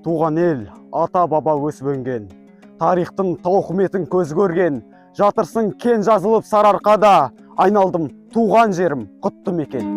Туған ел, ата-баба өсіп өнген, тарихтың тауқыметін көз көрген, жатырсың кен жазылып сарыарқада, айналдым туған жерім құтты мекен.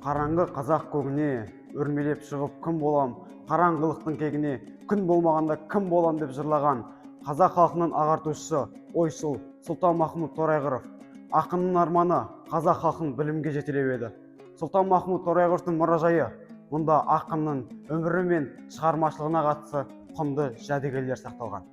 Қараңғы қазақ көгіне өрмелеп шығып кім болам, қараңғылықтың кегіне күн болмағанда кім болам деп жырлаған қазақ халқының ағартушысы ойшыл Сұлтанмахмұт Торайғыров. Ақынның арманы қазақ халқын білімге жетелеу еді. Сұлтанмахмұт Торайғыровтың мұражайы, мұнда ақынның өмірі мен шығармашылығына қатысты құнды жәдігерлер сақталған.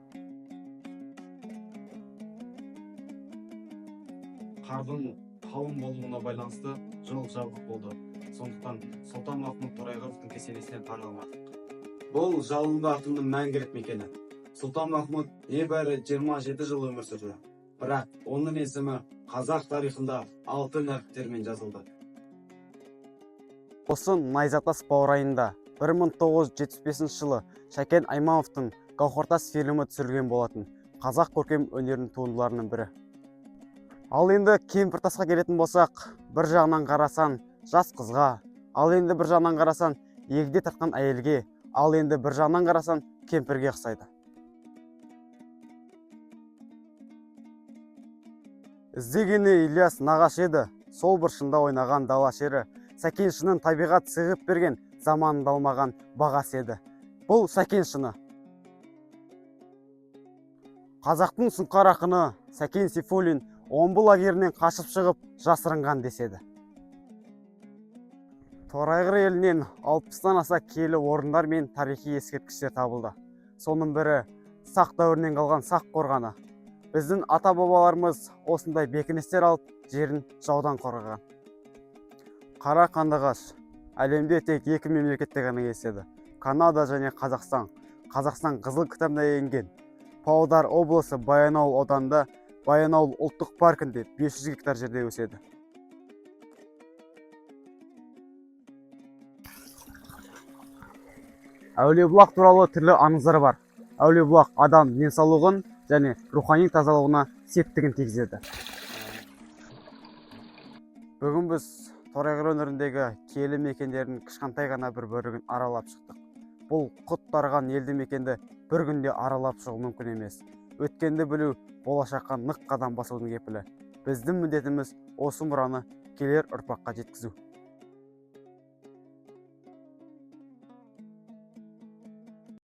Қардың қалың болуына байланысты жол жабық болды. Сондықтан Сұлтанмахмұт Торайғыровтың кесенесіне таңылмадық. Бұл жалынды ақынның мәңгілік мекені. Сұлтанмахмұт небәрі 27 жыл өмір сүрді. Бірақ оның есімі қазақ тарихында алтын әріптермен жазылды. Осы Найзатас баурайында 1975 жылы Шәкен Аймановтың Гауһартас фильмі түсірілген болатын қазақ көркем өнерінің туындыларының бірі. Ал енді Кемпіртасқа келетін болсақ, бір жағынан қарасан жас қызға, ал енді бір жағынан қарасан егде тартқан әйелге, ал енді бір жағынан қарасан кемпірге ұқсайды. Іздегені Ильяс нағаш еді, сол бір шында ойнаған дала шері, Сәкен шынын табиғат сыйғып берген, заманында алмаған бағасы еді. Бұл Сәкен шыны. Қазақтың сұңқар ақыны Сәкен Сейфуллин Омбы лагерінен қашып шығып жасырынған деседі. Торайғыр елінен 60-тан аса киелі орындар мен тарихи ескерткіштер табылды. Соның бірі сақ дәуірінен қалған сақ қорғаны. Біздің ата-бабаларымыз осындай бекіністер алып, жерін жаудан қорғаған. Қара қандағаш әлемде тек екі мемлекетте ғана кездеседі. Канада және Қазақстан. Қазақстан қызыл кітабына енген. Павлодар облысы Баянауыл ауданында Баянауыл ұлттық паркінде 500 гектар жерде өседі. Әулиебұлақ туралы түрлі аңыздар бар. Әулиебұлақ адам денсаулығын және рухани тазалығына септігін тигізеді. Бүгін біз Торайғыр өңіріндегі киелі мекендердің кішкентай ғана бір бөлігін аралап шықтық. Бұл құт тараған елді мекенді бір күнде аралап шығу мүмкін емес. Өткенді білу болашаққа нық қадам басудың кепілі. Біздің міндетіміз осы мұраны келер ұрпаққа жеткізу.